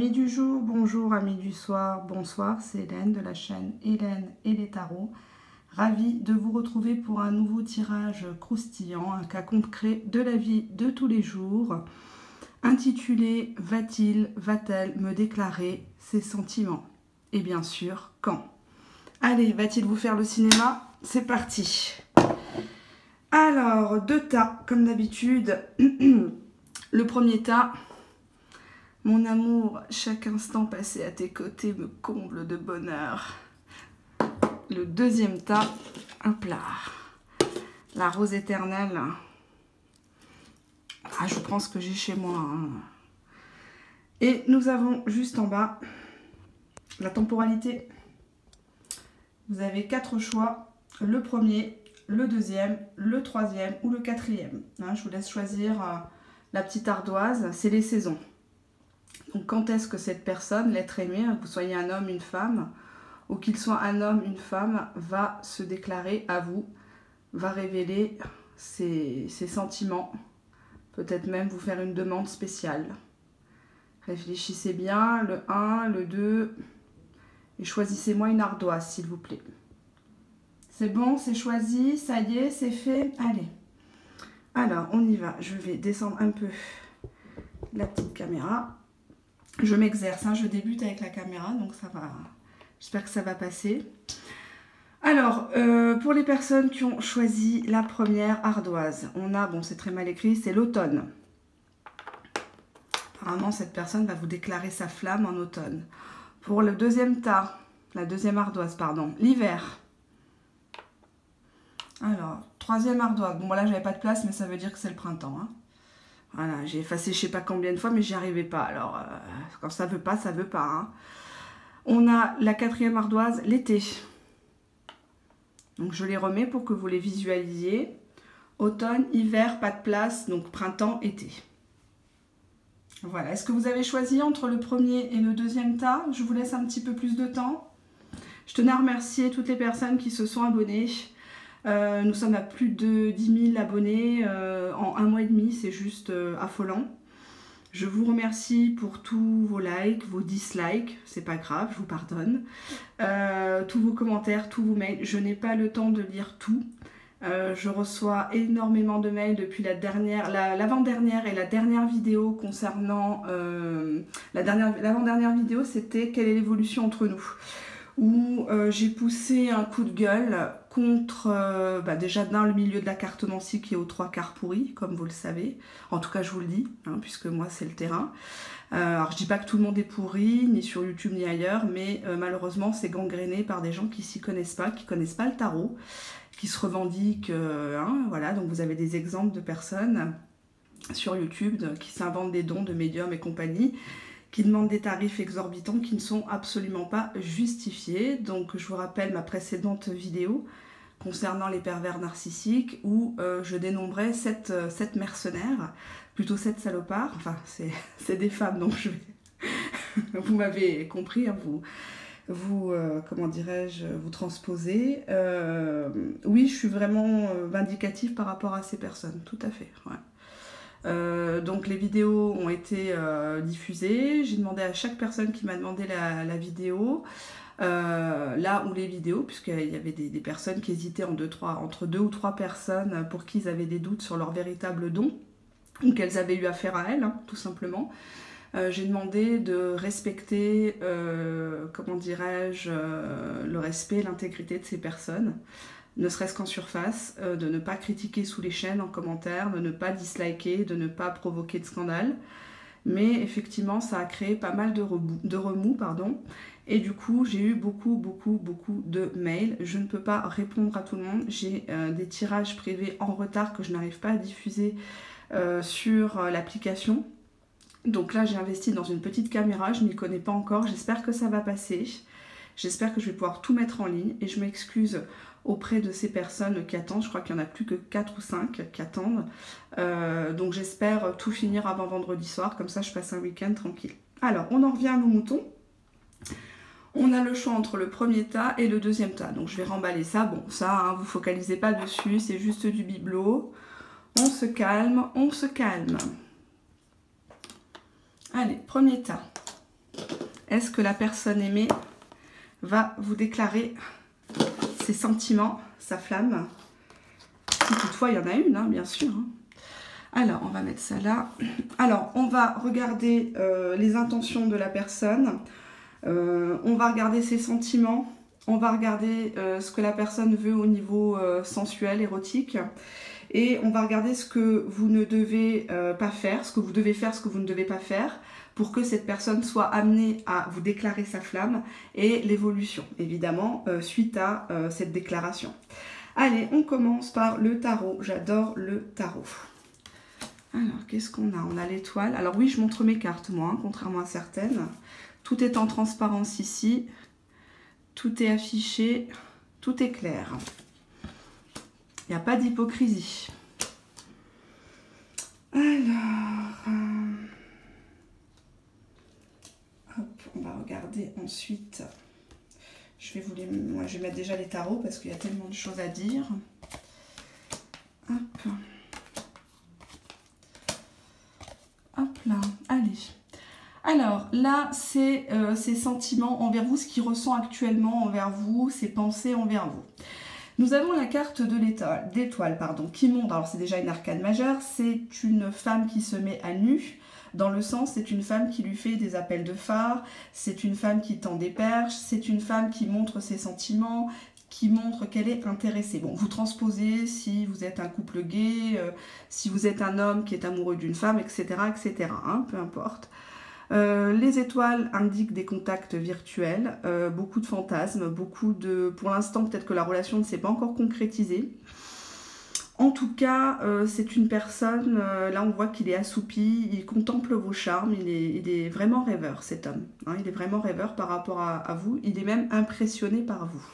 Amis du jour, bonjour, amis du soir, bonsoir, c'est Hélène de la chaîne Hélène et les tarots. Ravie de vous retrouver pour un nouveau tirage croustillant, un cas concret de la vie de tous les jours, intitulé « Va-t-il, va-t-elle me déclarer ses sentiments ?» Et bien sûr, quand? Allez, va-t-il vous faire le cinéma? C'est parti. Alors, deux tas, comme d'habitude. Le premier tas... Mon amour, chaque instant passé à tes côtés me comble de bonheur. Le deuxième tas, hop là, la rose éternelle. Ah, je prends ce que j'ai chez moi. Hein. Et nous avons juste en bas la temporalité. Vous avez 4 choix, le premier, le deuxième, le troisième ou le quatrième. Hein, je vous laisse choisir la petite ardoise, c'est les saisons. Donc quand est-ce que cette personne, l'être aimé, que vous soyez un homme, une femme, ou qu'il soit un homme, une femme, va se déclarer à vous, va révéler ses sentiments, peut-être même vous faire une demande spéciale. Réfléchissez bien, le 1, le 2, et choisissez-moi une ardoise, s'il vous plaît. C'est bon, c'est choisi, ça y est, c'est fait. Allez, alors on y va. Je vais descendre un peu la petite caméra. Je m'exerce, hein, je débute avec la caméra, donc ça va. J'espère que ça va passer. Alors, pour les personnes qui ont choisi la première ardoise, on a, bon c'est très mal écrit, c'est l'automne. Apparemment, cette personne va vous déclarer sa flamme en automne. Pour le deuxième tas, la deuxième ardoise, pardon, l'hiver. Alors, troisième ardoise, bon là j'avais pas de place, mais ça veut dire que c'est le printemps, hein. Voilà, j'ai effacé je sais pas combien de fois, mais j'y arrivais pas. Alors, quand ça veut pas, ça veut pas. Hein. On a la quatrième ardoise, l'été. Donc, je les remets pour que vous les visualisiez. Automne, hiver, pas de place. Donc, printemps, été. Voilà. Est-ce que vous avez choisi entre le premier et le deuxième tas? Je vous laisse un petit peu plus de temps. Je tenais à remercier toutes les personnes qui se sont abonnées. Nous sommes à plus de 10 000 abonnés en un mois et demi, c'est juste affolant. Je vous remercie pour tous vos likes, vos dislikes, c'est pas grave, je vous pardonne. Tous vos commentaires, tous vos mails, je n'ai pas le temps de lire tout. Je reçois énormément de mails depuis l'avant-dernière et la dernière vidéo concernant... l'avant-dernière vidéo, c'était quelle est l'évolution entre nous, où j'ai poussé un coup de gueule contre, déjà dans le milieu de la cartomancie qui est aux 3/4 pourri, comme vous le savez. En tout cas, je vous le dis, hein, puisque moi, c'est le terrain. Alors, je dis pas que tout le monde est pourri, ni sur YouTube, ni ailleurs, mais malheureusement, c'est gangréné par des gens qui s'y connaissent pas, qui connaissent pas le tarot, qui se revendiquent, hein, voilà. Donc, vous avez des exemples de personnes sur YouTube qui s'inventent des dons de médiums et compagnie, qui demandent des tarifs exorbitants qui ne sont absolument pas justifiés. Donc je vous rappelle ma précédente vidéo concernant les pervers narcissiques où je dénombrais 7 mercenaires, plutôt 7 salopards, enfin c'est des femmes donc je vais... vous m'avez compris, hein, vous comment dirais-je, vous transposez. Oui, je suis vraiment vindicative par rapport à ces personnes, tout à fait, ouais. Donc les vidéos ont été diffusées, j'ai demandé à chaque personne qui m'a demandé la vidéo, là où les vidéos, puisqu'il y avait des personnes qui hésitaient entre 2 ou 3 personnes pour qui ils avaient des doutes sur leur véritable don, ou qu'elles avaient eu affaire à elles, hein, tout simplement. J'ai demandé de respecter, comment dirais-je, le respect, l'intégrité de ces personnes, ne serait-ce qu'en surface, de ne pas critiquer sous les chaînes en commentaire, de ne pas disliker, de ne pas provoquer de scandale. Mais effectivement, ça a créé pas mal de remous, pardon. Et du coup, j'ai eu beaucoup de mails. Je ne peux pas répondre à tout le monde. J'ai des tirages privés en retard que je n'arrive pas à diffuser sur l'application. Donc là, j'ai investi dans une petite caméra. Je ne m'y connais pas encore. J'espère que ça va passer. J'espère que je vais pouvoir tout mettre en ligne. Et je m'excuse auprès de ces personnes qui attendent. Je crois qu'il n'y en a plus que 4 ou 5 qui attendent. Donc j'espère tout finir avant vendredi soir. Comme ça, je passe un week-end tranquille. Alors, on en revient à nos moutons. On a le choix entre le premier tas et le deuxième tas. Donc je vais remballer ça. Bon, ça, hein, vous focalisez pas dessus. C'est juste du bibelot. On se calme, on se calme. Allez, premier tas. est-ce que la personne aimée va vous déclarer ses sentiments, sa flamme? Si toutefois il y en a une, hein, bien sûr. Hein. Alors, on va mettre ça là. Alors, on va regarder les intentions de la personne. On va regarder ses sentiments. On va regarder ce que la personne veut au niveau sensuel, érotique. Et on va regarder ce que vous ne devez pas faire, ce que vous devez faire, ce que vous ne devez pas faire, pour que cette personne soit amenée à vous déclarer sa flamme et l'évolution, évidemment, suite à cette déclaration. Allez, on commence par le tarot. J'adore le tarot. Alors, qu'est-ce qu'on a? On a l'étoile. Alors oui, je montre mes cartes, moi, hein, contrairement à certaines. Tout est en transparence ici. Tout est affiché. Tout est clair. Il n'y a pas d'hypocrisie. Alors, hop, on va regarder ensuite. Je vais mettre déjà les tarots parce qu'il y a tellement de choses à dire. Hop. Hop là, allez. Alors là, c'est ses sentiments envers vous, ce qu'il ressent actuellement envers vous, ses pensées envers vous. Nous avons la carte de d'étoile, qui montre, alors c'est déjà une arcane majeure, c'est une femme qui se met à nu, dans le sens c'est une femme qui lui fait des appels de phare, c'est une femme qui tend des perches, c'est une femme qui montre ses sentiments, qui montre qu'elle est intéressée. Bon, vous transposez si vous êtes un couple gay, si vous êtes un homme qui est amoureux d'une femme, etc., etc., hein, peu importe. Les étoiles indiquent des contacts virtuels, beaucoup de fantasmes, pour l'instant, peut-être que la relation ne s'est pas encore concrétisée. En tout cas, c'est une personne, là on voit qu'il est assoupi, il contemple vos charmes, il est vraiment rêveur, cet homme. Hein, il est vraiment rêveur par rapport à vous, il est même impressionné par vous.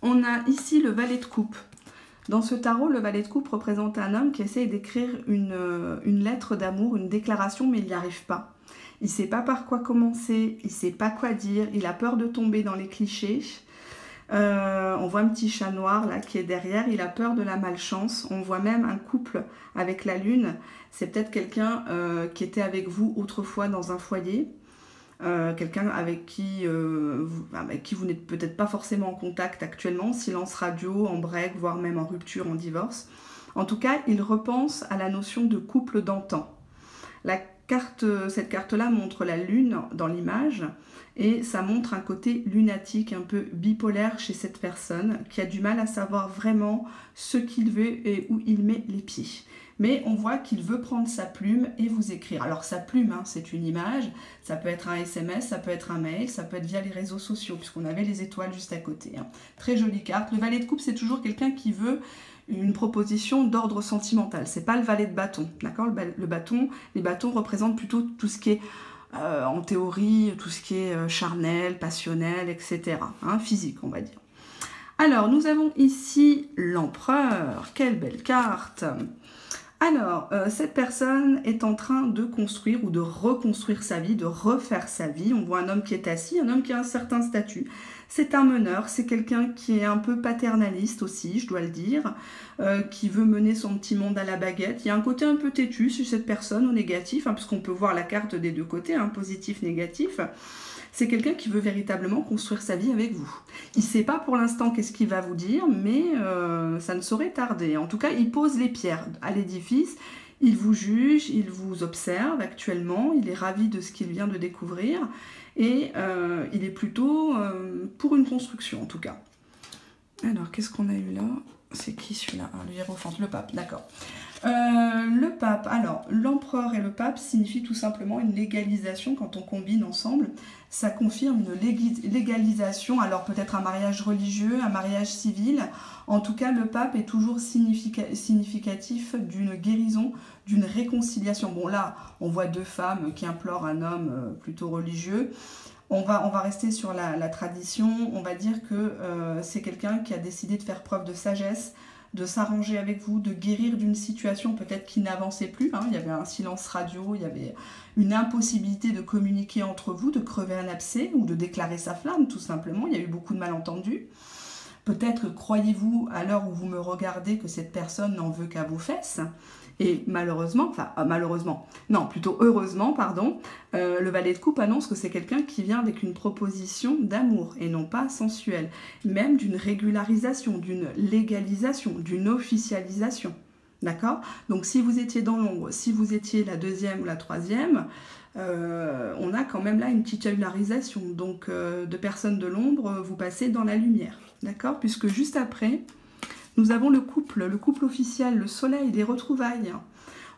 On a ici le valet de coupe. Dans ce tarot, le valet de coupe représente un homme qui essaye d'écrire une lettre d'amour, une déclaration, mais il n'y arrive pas. Il ne sait pas par quoi commencer, il ne sait pas quoi dire, il a peur de tomber dans les clichés. On voit un petit chat noir là qui est derrière, il a peur de la malchance. On voit même un couple avec la lune. C'est peut-être quelqu'un qui était avec vous autrefois dans un foyer. Quelqu'un avec qui vous n'êtes peut-être pas forcément en contact actuellement, silence radio, en break, voire même en rupture, en divorce. En tout cas, il repense à la notion de couple d'antan. Cette carte-là montre la lune dans l'image et ça montre un côté lunatique, un peu bipolaire chez cette personne qui a du mal à savoir vraiment ce qu'il veut et où il met les pieds. Mais on voit qu'il veut prendre sa plume et vous écrire. Alors sa plume, hein, c'est une image, ça peut être un SMS, ça peut être un mail, ça peut être via les réseaux sociaux, puisqu'on avait les étoiles juste à côté. Hein. Très jolie carte. Le valet de coupe, c'est toujours quelqu'un qui veut une proposition d'ordre sentimental. C'est pas le valet de bâton, d'accord? Les bâtons représentent plutôt tout ce qui est, en théorie, tout ce qui est charnel, passionnel, etc. Hein, physique, on va dire. Alors, nous avons ici l'empereur. Quelle belle carte! Alors, cette personne est en train de construire ou de reconstruire sa vie, de refaire sa vie. On voit un homme qui est assis, un homme qui a un certain statut. C'est un meneur, c'est quelqu'un qui est un peu paternaliste aussi, je dois le dire, qui veut mener son petit monde à la baguette. Il y a un côté un peu têtu chez cette personne, au négatif, hein, puisqu'on peut voir la carte des deux côtés, hein, positif, négatif. C'est quelqu'un qui veut véritablement construire sa vie avec vous. Il ne sait pas pour l'instant qu'est-ce qu'il va vous dire, mais ça ne saurait tarder. En tout cas, il pose les pierres à l'édifice, il vous juge, il vous observe actuellement, il est ravi de ce qu'il vient de découvrir, et il est plutôt pour une construction en tout cas. Alors, qu'est-ce qu'on a eu là? C'est qui celui-là? Le hiérophante, le pape, d'accord. Le pape, alors l'empereur et le pape signifient tout simplement une légalisation quand on combine ensemble. Ça confirme une légalisation, alors peut-être un mariage religieux, un mariage civil. En tout cas, le pape est toujours significatif d'une guérison, d'une réconciliation. Bon là, on voit deux femmes qui implorent un homme plutôt religieux. On va rester sur la tradition, on va dire que c'est quelqu'un qui a décidé de faire preuve de sagesse, de s'arranger avec vous, de guérir d'une situation peut-être qui n'avançait plus. Hein. Il y avait un silence radio, il y avait une impossibilité de communiquer entre vous, de crever un abcès ou de déclarer sa flamme tout simplement. Il y a eu beaucoup de malentendus. Peut-être croyez-vous à l'heure où vous me regardez que cette personne n'en veut qu'à vos fesses, Et malheureusement, non, plutôt heureusement, pardon, le valet de coupe annonce que c'est quelqu'un qui vient avec une proposition d'amour et non pas sensuelle, même d'une régularisation, d'une légalisation, d'une officialisation. D'accord? Donc si vous étiez dans l'ombre, si vous étiez la deuxième ou la troisième, on a quand même là une titularisation. Donc de personnes de l'ombre, vous passez dans la lumière. D'accord? Puisque juste après, nous avons le couple officiel, le soleil, des retrouvailles.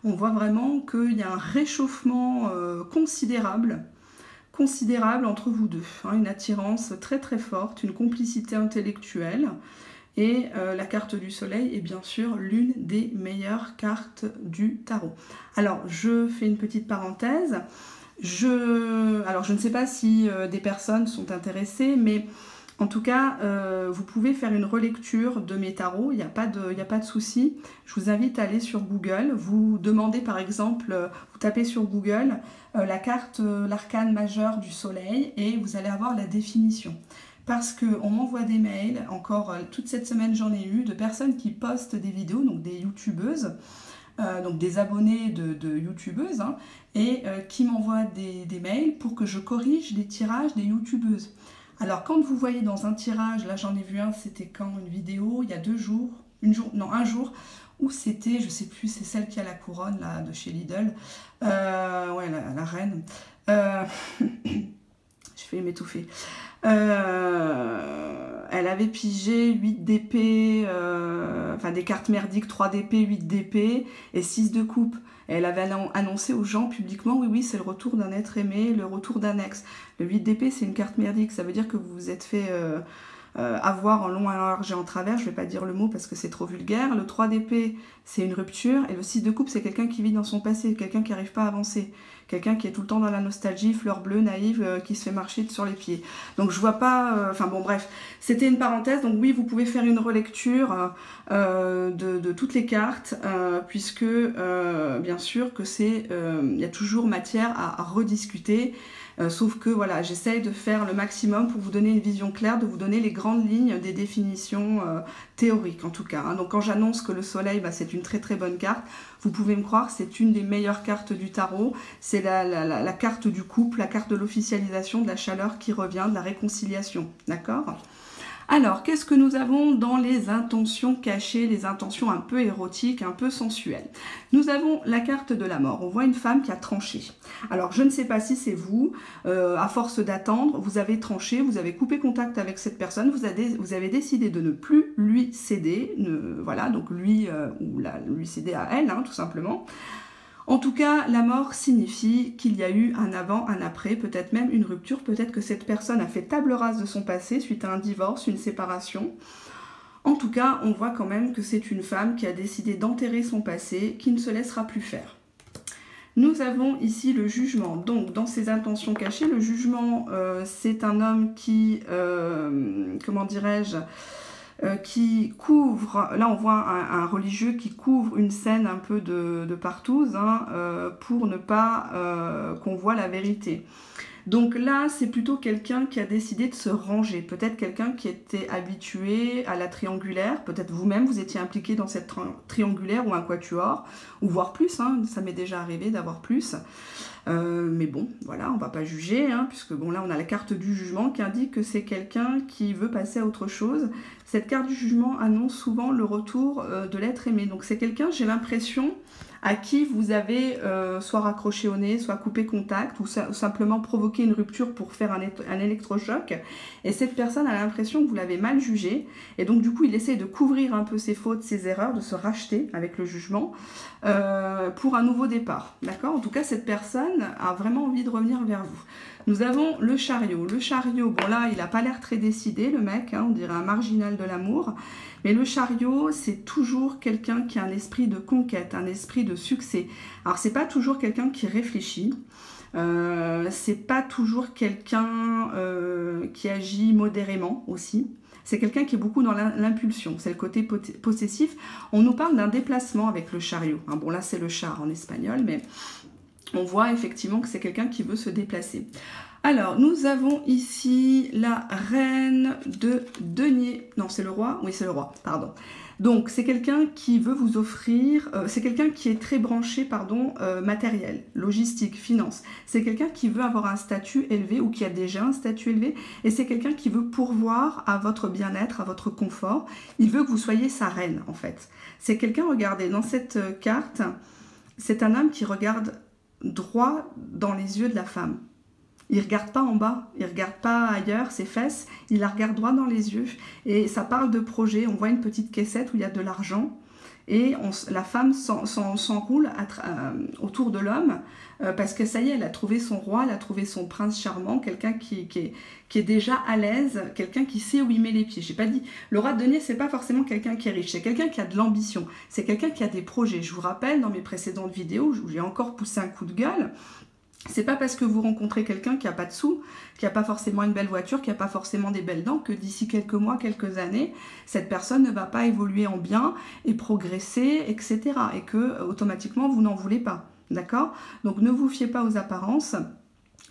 On voit vraiment qu'il y a un réchauffement considérable entre vous deux. Hein, une attirance très très forte, une complicité intellectuelle. Et la carte du soleil est bien sûr l'une des meilleures cartes du tarot. Alors, je fais une petite parenthèse. Alors, je ne sais pas si des personnes sont intéressées, mais en tout cas, vous pouvez faire une relecture de mes tarots, il n'y a pas de souci. Je vous invite à aller sur Google, vous demandez par exemple, vous tapez sur Google la carte, l'arcane majeur du soleil et vous allez avoir la définition. Parce qu'on m'envoie des mails, encore toute cette semaine j'en ai eu, de personnes qui postent des vidéos, donc des youtubeuses, donc des abonnés de youtubeuses, hein, et qui m'envoient des mails pour que je corrige les tirages des youtubeuses. Alors quand vous voyez dans un tirage, là j'en ai vu un, c'était quand une vidéo, il y a un jour, où c'était, je sais plus, c'est celle qui a la couronne là de chez Lidl, ouais la reine, je vais m'étouffer. Elle avait pigé 8 d'épée, enfin des cartes merdiques, 3 d'épée, 8 d'épée et 6 de coupe. Et elle avait annoncé aux gens publiquement, oui, c'est le retour d'un être aimé, le retour d'un ex. Le 8 d'épée, c'est une carte merdique, ça veut dire que vous vous êtes fait avoir en long, en large et en travers, je vais pas dire le mot parce que c'est trop vulgaire. Le 3 d'épée, c'est une rupture, et le 6 de coupe, c'est quelqu'un qui vit dans son passé, quelqu'un qui n'arrive pas à avancer. Quelqu'un qui est tout le temps dans la nostalgie, fleur bleue, naïve, qui se fait marcher sur les pieds. Donc je vois pas... Enfin bon, bref. C'était une parenthèse. Donc oui, vous pouvez faire une relecture de toutes les cartes, puisque bien sûr que c'est... Il y a toujours matière à rediscuter. Sauf que voilà, j'essaye de faire le maximum pour vous donner une vision claire, de vous donner les grandes lignes des définitions théoriques en tout cas. Hein. Donc quand j'annonce que le soleil, bah, c'est une très très bonne carte, vous pouvez me croire, c'est une des meilleures cartes du tarot. C'est la carte du couple, la carte de l'officialisation, de la chaleur qui revient, de la réconciliation. D'accord ? Alors, qu'est-ce que nous avons dans les intentions cachées, les intentions un peu érotiques, un peu sensuelles? Nous avons la carte de la mort. On voit une femme qui a tranché. Alors, je ne sais pas si c'est vous, à force d'attendre, vous avez tranché, vous avez coupé contact avec cette personne, vous avez décidé de ne plus lui céder, voilà, donc lui lui céder à elle, hein, tout simplement. En tout cas, la mort signifie qu'il y a eu un avant, un après, peut-être même une rupture, peut-être que cette personne a fait table rase de son passé suite à un divorce, une séparation. En tout cas, on voit quand même que c'est une femme qui a décidé d'enterrer son passé, qui ne se laissera plus faire. Nous avons ici le jugement. Donc, dans ses intentions cachées, le jugement, c'est un homme qui, comment dirais-je, qui couvre, là on voit un religieux qui couvre une scène un peu de partouze, hein, pour ne pas qu'on voit la vérité. Donc là, c'est plutôt quelqu'un qui a décidé de se ranger, peut-être quelqu'un qui était habitué à la triangulaire, peut-être vous-même vous étiez impliqué dans cette triangulaire ou un quatuor, ou voire plus, hein, ça m'est déjà arrivé d'avoir plus. Mais bon, voilà, on va pas juger, hein, puisque bon là on a la carte du jugement qui indique que c'est quelqu'un qui veut passer à autre chose. Cette carte du jugement annonce souvent le retour de l'être aimé. Donc c'est quelqu'un, j'ai l'impression, à qui vous avez soit raccroché au nez, soit coupé contact, ou simplement provoqué une rupture pour faire un électrochoc. Et cette personne a l'impression que vous l'avez mal jugé. Et donc du coup, il essaie de couvrir un peu ses fautes, ses erreurs, de se racheter avec le jugement pour un nouveau départ. D'accord ? En tout cas, cette personne a vraiment envie de revenir vers vous. Nous avons le chariot. Le chariot, bon là, il n'a pas l'air très décidé, le mec, hein, on dirait un marginal de l'amour. Mais le chariot, c'est toujours quelqu'un qui a un esprit de conquête, un esprit de succès. Alors, c'est pas toujours quelqu'un qui réfléchit. C'est pas toujours quelqu'un qui agit modérément aussi. C'est quelqu'un qui est beaucoup dans l'impulsion. C'est le côté possessif. On nous parle d'un déplacement avec le chariot. Hein, bon, là, c'est le char en espagnol, mais... on voit effectivement que c'est quelqu'un qui veut se déplacer. Alors, nous avons ici la reine de denier. Non, c'est le roi? Oui, c'est le roi, pardon. Donc, c'est quelqu'un qui veut vous offrir... c'est quelqu'un qui est très branché, pardon, matériel, logistique, finance. C'est quelqu'un qui veut avoir un statut élevé ou qui a déjà un statut élevé. Et c'est quelqu'un qui veut pourvoir à votre bien-être, à votre confort. Il veut que vous soyez sa reine, en fait. C'est quelqu'un, regardez, dans cette carte, c'est un homme qui regarde droit dans les yeux de la femme. Il ne regarde pas en bas, il ne regarde pas ailleurs, ses fesses, il la regarde droit dans les yeux. Et ça parle de projet, on voit une petite caissette où il y a de l'argent. Et la femme s'enroule autour de l'homme parce que ça y est, elle a trouvé son roi, elle a trouvé son prince charmant, quelqu'un qui est déjà à l'aise, quelqu'un qui sait où il met les pieds. J'ai pas dit, le roi de denier, c'est pas forcément quelqu'un qui est riche, c'est quelqu'un qui a de l'ambition, c'est quelqu'un qui a des projets. Je vous rappelle, dans mes précédentes vidéos, où j'ai encore poussé un coup de gueule, c'est pas parce que vous rencontrez quelqu'un qui n'a pas de sous, qui n'a pas forcément une belle voiture, qui n'a pas forcément des belles dents, que d'ici quelques mois, quelques années, cette personne ne va pas évoluer en bien et progresser, etc. Et que automatiquement, vous n'en voulez pas. D'accord? Donc ne vous fiez pas aux apparences.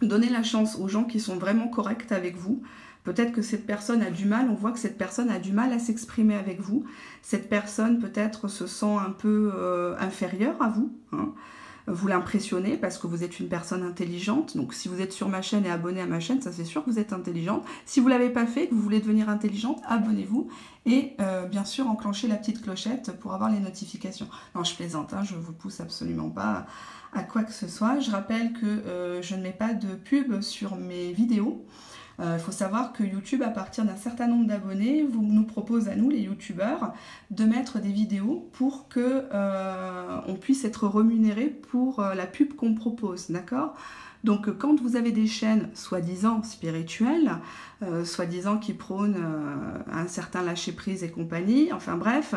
Donnez la chance aux gens qui sont vraiment corrects avec vous. Peut-être que cette personne a du mal, on voit que cette personne a du mal à s'exprimer avec vous. Cette personne peut-être se sent un peu inférieure à vous, hein. Vous l'impressionnez parce que vous êtes une personne intelligente. Donc si vous êtes sur ma chaîne et abonné à ma chaîne, ça c'est sûr que vous êtes intelligente. Si vous ne l'avez pas fait, que vous voulez devenir intelligente, abonnez-vous. Et bien sûr, enclenchez la petite clochette pour avoir les notifications. Non, je plaisante, hein, je ne vous pousse absolument pas à quoi que ce soit. Je rappelle que je ne mets pas de pub sur mes vidéos. Il faut savoir que YouTube, à partir d'un certain nombre d'abonnés, nous propose à nous, les youtubeurs, de mettre des vidéos pour que on puisse être rémunéré pour la pub qu'on propose, d'accord ? Donc quand vous avez des chaînes soi-disant spirituelles, soi-disant qui prônent un certain lâcher-prise et compagnie, enfin bref,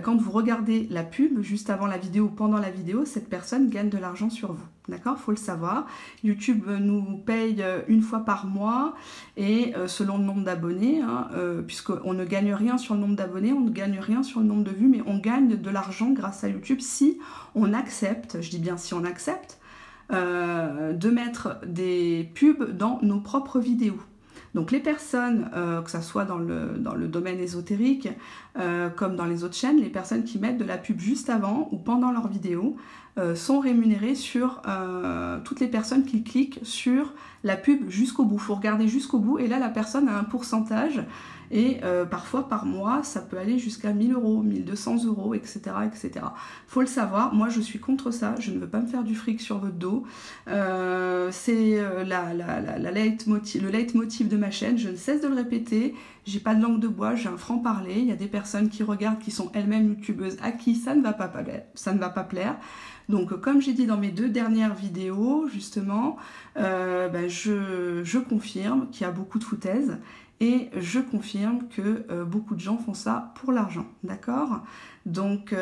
quand vous regardez la pub, juste avant la vidéo ou pendant la vidéo, cette personne gagne de l'argent sur vous. D'accord, faut le savoir. YouTube nous paye une fois par mois et selon le nombre d'abonnés, hein, puisqu'on ne gagne rien sur le nombre d'abonnés, on ne gagne rien sur le nombre de vues, mais on gagne de l'argent grâce à YouTube si on accepte, je dis bien si on accepte, de mettre des pubs dans nos propres vidéos. Donc les personnes, que ce soit dans le domaine ésotérique, comme dans les autres chaînes, les personnes qui mettent de la pub juste avant ou pendant leur vidéo sont rémunérées sur toutes les personnes qui cliquent sur la pub jusqu'au bout. Il faut regarder jusqu'au bout et là la personne a un pourcentage et parfois par mois ça peut aller jusqu'à 1000 €, 1200 €, etc. etc. Faut le savoir, moi je suis contre ça, je ne veux pas me faire du fric sur votre dos. C'est le leitmotiv de ma chaîne, je ne cesse de le répéter, j'ai pas de langue de bois, j'ai un franc-parler, il y a des personnes qui regardent qui sont elles-mêmes youtubeuses à qui ça ne va pas plaire. Donc comme j'ai dit dans mes 2 dernières vidéos justement, je confirme qu'il y a beaucoup de foutaises et je confirme que beaucoup de gens font ça pour l'argent, d'accord? Donc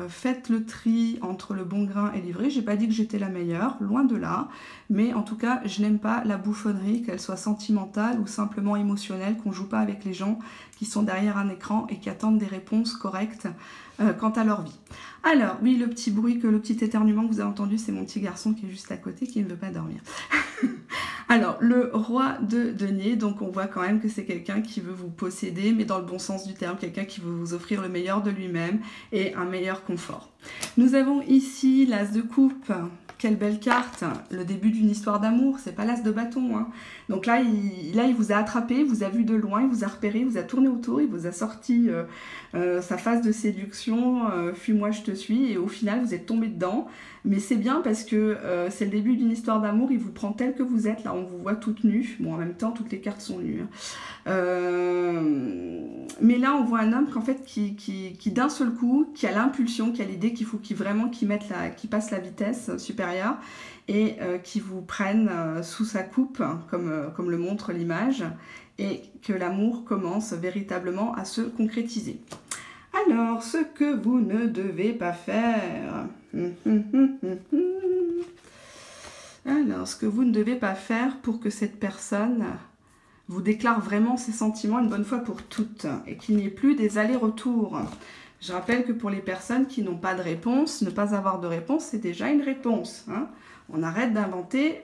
faites le tri entre le bon grain et l'ivré. J'ai pas dit que j'étais la meilleure, loin de là, mais en tout cas je n'aime pas la bouffonnerie, qu'elle soit sentimentale ou simplement émotionnelle, qu'on joue pas avec les gens qui sont derrière un écran et qui attendent des réponses correctes quant à leur vie. Alors oui, le petit bruit, le petit éternuement que vous avez entendu, c'est mon petit garçon qui est juste à côté qui ne veut pas dormir. Alors, le roi de denier, donc on voit quand même que c'est quelqu'un qui veut vous posséder, mais dans le bon sens du terme, quelqu'un qui veut vous offrir le meilleur de lui-même et un meilleur confort. Nous avons ici l'as de coupe. Quelle belle carte, le début d'une histoire d'amour, c'est pas l'as de bâton, hein. Donc là il vous a attrapé, il vous a vu de loin, il vous a repéré, il vous a tourné autour, il vous a sorti sa phase de séduction, fuis-moi je te suis, et au final vous êtes tombé dedans. Mais c'est bien parce que c'est le début d'une histoire d'amour, il vous prend tel que vous êtes, là on vous voit toute nue, bon en même temps toutes les cartes sont nues, hein. Mais là on voit un homme qu'en fait qui d'un seul coup, qui a l'impulsion, qui a l'idée qu'il faut qu'il passe la vitesse supérieure et qui vous prenne sous sa coupe, hein, comme le montre l'image, et que l'amour commence véritablement à se concrétiser. Alors, ce que vous ne devez pas faire. Alors, ce que vous ne devez pas faire pour que cette personne vous déclare vraiment ses sentiments une bonne fois pour toutes et qu'il n'y ait plus des allers-retours. Je rappelle que pour les personnes qui n'ont pas de réponse, ne pas avoir de réponse, c'est déjà une réponse, hein. On arrête d'inventer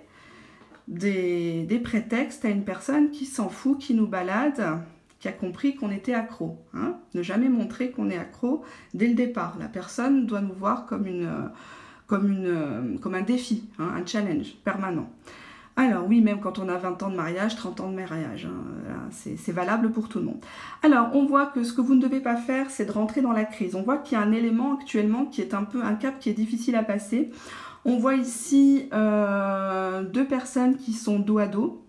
des prétextes à une personne qui s'en fout, qui nous balade, qui a compris qu'on était accro. Hein. Ne jamais montrer qu'on est accro dès le départ. La personne doit nous voir comme un défi, hein, un challenge permanent. Alors oui, même quand on a 20 ans de mariage, 30 ans de mariage, hein, c'est valable pour tout le monde. Alors, on voit que ce que vous ne devez pas faire, c'est de rentrer dans la crise. On voit qu'il y a un élément actuellement qui est un peu un cap qui est difficile à passer. On voit ici deux personnes qui sont dos à dos.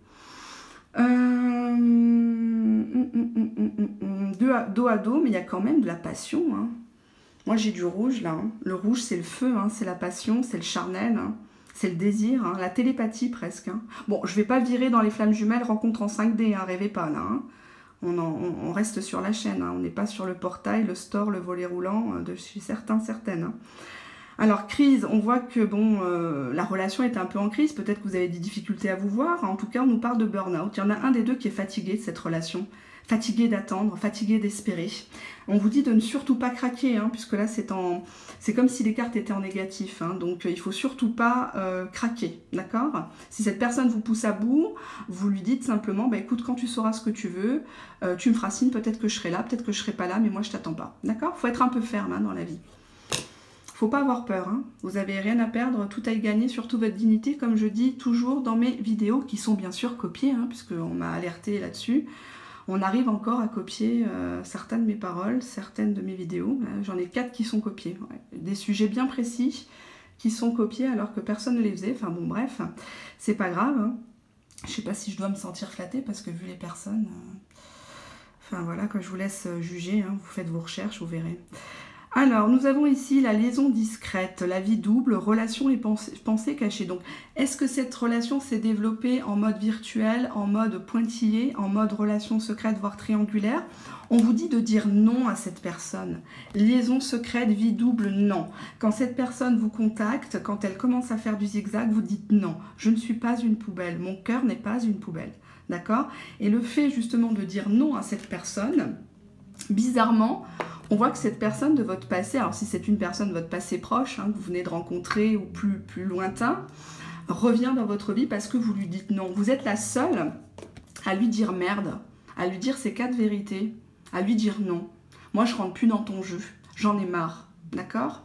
Dos à dos, mais il y a quand même de la passion. Hein. Moi, j'ai du rouge là. Hein. Le rouge, c'est le feu, hein, c'est la passion, c'est le charnel. Hein. C'est le désir, hein, la télépathie presque. Hein. Bon, je ne vais pas virer dans les flammes jumelles, rencontre en 5D, hein, rêvez pas là. Hein. On reste sur la chaîne, hein, on n'est pas sur le portail, le store, le volet roulant de chez certains, certaines. Hein. Alors, crise, on voit que bon, la relation est un peu en crise, peut-être que vous avez des difficultés à vous voir. En tout cas, on nous parle de burn-out. Il y en a un des deux qui est fatigué de cette relation, fatigué d'attendre, fatigué d'espérer. On vous dit de ne surtout pas craquer, hein, puisque là, c'est comme si les cartes étaient en négatif. Hein, donc, il ne faut surtout pas craquer, d'accord? Si cette personne vous pousse à bout, vous lui dites simplement, bah, écoute, quand tu sauras ce que tu veux, tu me feras signe, peut-être que je serai là, peut-être que je ne serai pas là, mais moi, je t'attends pas, d'accord? Il faut être un peu ferme hein, dans la vie. Faut pas avoir peur, hein. Vous n'avez rien à perdre, tout à y gagner, surtout votre dignité, comme je dis toujours dans mes vidéos, qui sont bien sûr copiées, hein, puisqu'on m'a alerté là-dessus. On arrive encore à copier certaines de mes paroles, certaines de mes vidéos. J'en ai 4 qui sont copiées. Ouais. Des sujets bien précis qui sont copiés alors que personne ne les faisait. Enfin bon, bref, c'est pas grave. Hein. Je sais pas si je dois me sentir flattée parce que vu les personnes... Enfin voilà, quand je vous laisse juger, hein, vous faites vos recherches, vous verrez. Alors, nous avons ici la liaison discrète, la vie double, relation et pensée cachée. Donc, est-ce que cette relation s'est développée en mode virtuel, en mode pointillé, en mode relation secrète, voire triangulaire? On vous dit de dire non à cette personne. Liaison secrète, vie double, non. Quand cette personne vous contacte, quand elle commence à faire du zigzag, vous dites non. Je ne suis pas une poubelle, mon cœur n'est pas une poubelle. D'accord? Et le fait justement de dire non à cette personne, bizarrement, on voit que cette personne de votre passé, alors si c'est une personne de votre passé proche, hein, que vous venez de rencontrer ou plus lointain, revient dans votre vie parce que vous lui dites non. Vous êtes la seule à lui dire merde, à lui dire ses 4 vérités, à lui dire non. Moi, je rentre plus dans ton jeu, j'en ai marre, d'accord?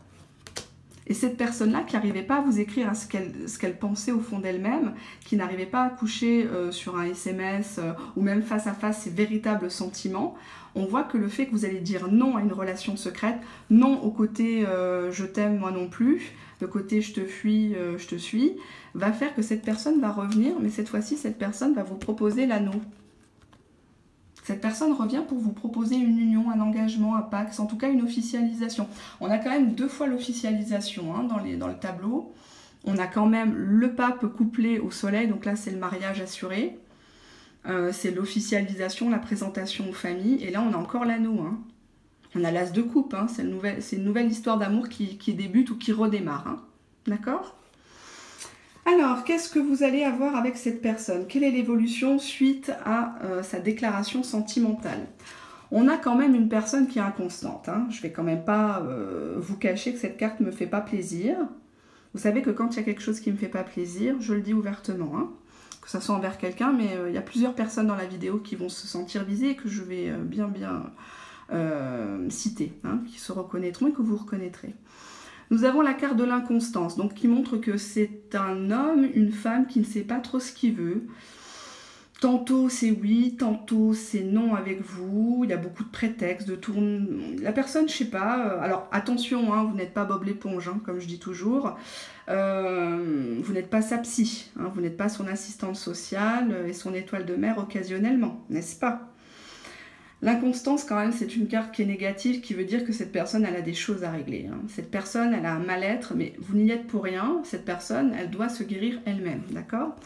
Et cette personne-là qui n'arrivait pas à vous écrire à ce qu'elle pensait au fond d'elle-même, qui n'arrivait pas à coucher sur un SMS ou même face à face ses véritables sentiments, on voit que le fait que vous allez dire non à une relation secrète, non au côté je t'aime moi non plus, le côté je te fuis, je te suis, va faire que cette personne va revenir, mais cette fois-ci cette personne va vous proposer l'anneau. Cette personne revient pour vous proposer une union, un engagement, un pacte, en tout cas une officialisation. On a quand même 2 fois l'officialisation hein, dans le tableau. On a quand même le pape couplé au soleil, donc là c'est le mariage assuré. C'est l'officialisation, la présentation aux familles. Et là on a encore l'anneau. Hein. On a l'as de coupe, hein. C'est une nouvelle histoire d'amour qui débute ou qui redémarre. Hein. D'accord ? Alors, qu'est-ce que vous allez avoir avec cette personne? Quelle est l'évolution suite à sa déclaration sentimentale? On a quand même une personne qui est inconstante. Hein. Je ne vais quand même pas vous cacher que cette carte ne me fait pas plaisir. Vous savez que quand il y a quelque chose qui ne me fait pas plaisir, je le dis ouvertement. Hein. Que ce soit envers quelqu'un, mais il y a plusieurs personnes dans la vidéo qui vont se sentir visées et que je vais bien citer, hein, qui se reconnaîtront et que vous reconnaîtrez. Nous avons la carte de l'inconstance, donc qui montre que c'est un homme, une femme qui ne sait pas trop ce qu'il veut. Tantôt c'est oui, tantôt c'est non avec vous. Il y a beaucoup de prétextes, de tourne. La personne, je sais pas. Alors attention, hein, vous n'êtes pas Bob l'éponge, hein, comme je dis toujours. Vous n'êtes pas sa psy, hein, vous n'êtes pas son assistante sociale et son étoile de mer occasionnellement, n'est-ce pas? L'inconstance, quand même, c'est une carte qui est négative, qui veut dire que cette personne, elle a des choses à régler. Hein. Cette personne, elle a un mal-être, mais vous n'y êtes pour rien. Cette personne, elle doit se guérir elle-même, d'accord?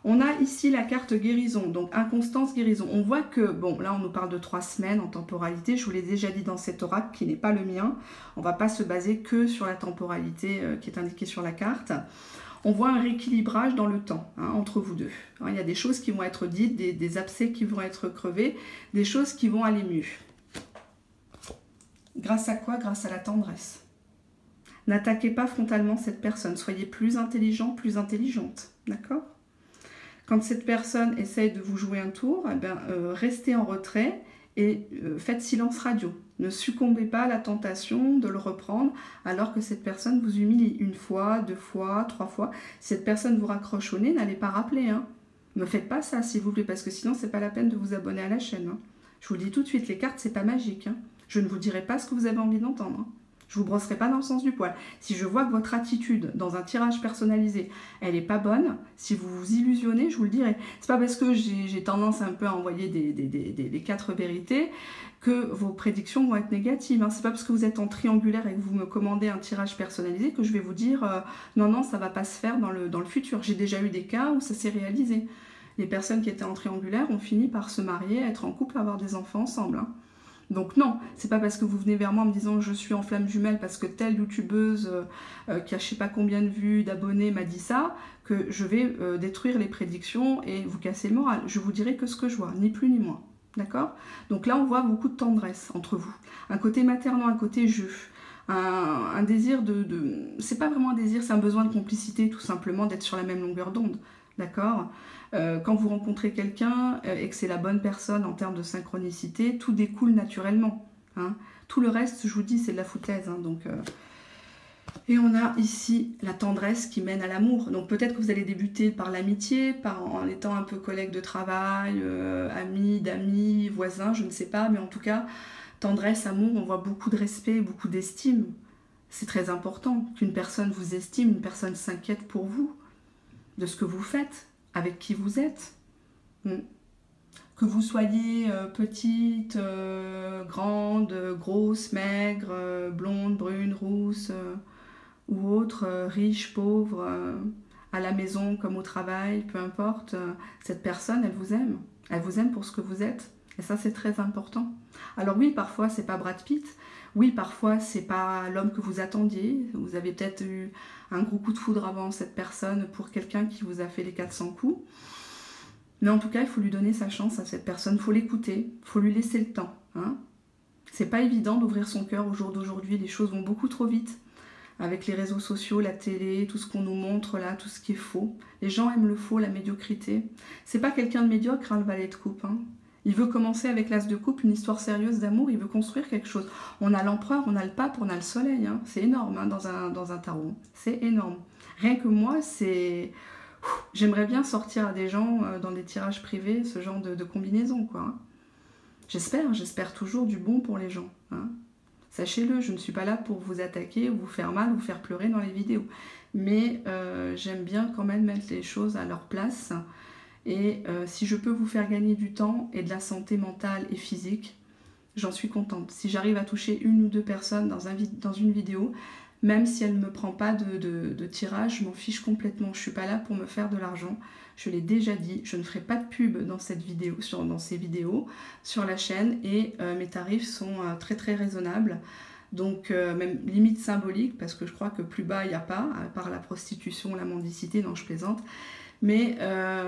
On a ici la carte guérison, donc inconstance, guérison. On voit que, bon, là, on nous parle de 3 semaines en temporalité. Je vous l'ai déjà dit dans cet oracle, qui n'est pas le mien. On ne va pas se baser que sur la temporalité qui est indiquée sur la carte. On voit un rééquilibrage dans le temps, hein, entre vous deux. Hein, il y a des choses qui vont être dites, des abcès qui vont être crevés, des choses qui vont aller mieux. Grâce à quoi? Grâce à la tendresse. N'attaquez pas frontalement cette personne. Soyez plus intelligent, plus intelligente. D'accord? Quand cette personne essaye de vous jouer un tour, eh bien, restez en retrait et faites silence radio. Ne succombez pas à la tentation de le reprendre alors que cette personne vous humilie 1 fois, 2 fois, 3 fois. Si cette personne vous raccroche au nez, n'allez pas rappeler. Hein. Ne faites pas ça, s'il vous plaît, parce que sinon, c'est pas la peine de vous abonner à la chaîne. Hein. Je vous le dis tout de suite, les cartes, c'est pas magique. Hein. Je ne vous dirai pas ce que vous avez envie d'entendre. Hein. Je vous brosserai pas dans le sens du poil. Si je vois que votre attitude dans un tirage personnalisé, elle est pas bonne, si vous vous illusionnez, je vous le dirai. C'est pas parce que j'ai tendance un peu à envoyer des 4 vérités que vos prédictions vont être négatives. Hein. C'est pas parce que vous êtes en triangulaire et que vous me commandez un tirage personnalisé que je vais vous dire non, non, ça va pas se faire dans le futur. J'ai déjà eu des cas où ça s'est réalisé. Les personnes qui étaient en triangulaire ont fini par se marier, être en couple, avoir des enfants ensemble. Hein. Donc non, c'est pas parce que vous venez vers moi en me disant je suis en flamme jumelle parce que telle youtubeuse qui a je sais pas combien de vues, d'abonnés m'a dit ça, que je vais détruire les prédictions et vous casser le moral. Je vous dirai que ce que je vois, ni plus ni moins. D'accord? Donc là on voit beaucoup de tendresse entre vous. Un côté maternant, un côté jeu. Un désir c'est pas vraiment un désir, c'est un besoin de complicité tout simplement, d'être sur la même longueur d'onde. D'accord? Quand vous rencontrez quelqu'un et que c'est la bonne personne en termes de synchronicité, tout découle naturellement. Hein. Tout le reste, je vous dis, c'est de la foutaise. Hein, Et on a ici la tendresse qui mène à l'amour. Donc peut-être que vous allez débuter par l'amitié, en étant un peu collègue de travail, ami, d'amis, voisin, je ne sais pas. Mais en tout cas, tendresse, amour, on voit beaucoup de respect, beaucoup d'estime. C'est très important qu'une personne vous estime, une personne s'inquiète pour vous, de ce que vous faites, avec qui vous êtes. Que vous soyez petite, grande, grosse, maigre, blonde, brune, rousse, ou autre, riche, pauvre, à la maison comme au travail, peu importe, cette personne, elle vous aime. Elle vous aime pour ce que vous êtes. Et ça, c'est très important. Alors oui, parfois, c'est pas Brad Pitt. Oui, parfois, c'est pas l'homme que vous attendiez. Vous avez peut-être eu un gros coup de foudre avant cette personne pour quelqu'un qui vous a fait les 400 coups. Mais en tout cas, il faut lui donner sa chance à cette personne. Il faut l'écouter. Il faut lui laisser le temps. Hein. C'est pas évident d'ouvrir son cœur au jour d'aujourd'hui. Les choses vont beaucoup trop vite. Avec les réseaux sociaux, la télé, tout ce qu'on nous montre là, tout ce qui est faux. Les gens aiment le faux, la médiocrité. C'est pas quelqu'un de médiocre, hein, le valet de coupe. Hein. Il veut commencer avec l'as de coupe, une histoire sérieuse d'amour, il veut construire quelque chose. On a l'empereur, on a le pape, on a le soleil. Hein. C'est énorme hein, dans un tarot. C'est énorme. Rien que moi, c'est... J'aimerais bien sortir à des gens dans des tirages privés, ce genre de combinaison, quoi. Hein. J'espère toujours du bon pour les gens. Hein. Sachez-le, je ne suis pas là pour vous attaquer, vous faire mal, vous faire pleurer dans les vidéos. Mais j'aime bien quand même mettre les choses à leur place. Et si je peux vous faire gagner du temps et de la santé mentale et physique, j'en suis contente. Si j'arrive à toucher 1 ou 2 personnes dans une vidéo, même si elle ne me prend pas de tirage, je m'en fiche complètement. Je ne suis pas là pour me faire de l'argent. Je l'ai déjà dit, je ne ferai pas de pub dans ces vidéos sur la chaîne et mes tarifs sont très très raisonnables. Donc même limite symbolique parce que je crois que plus bas il n'y a pas, à part la prostitution, la mendicité, non je plaisante. Mais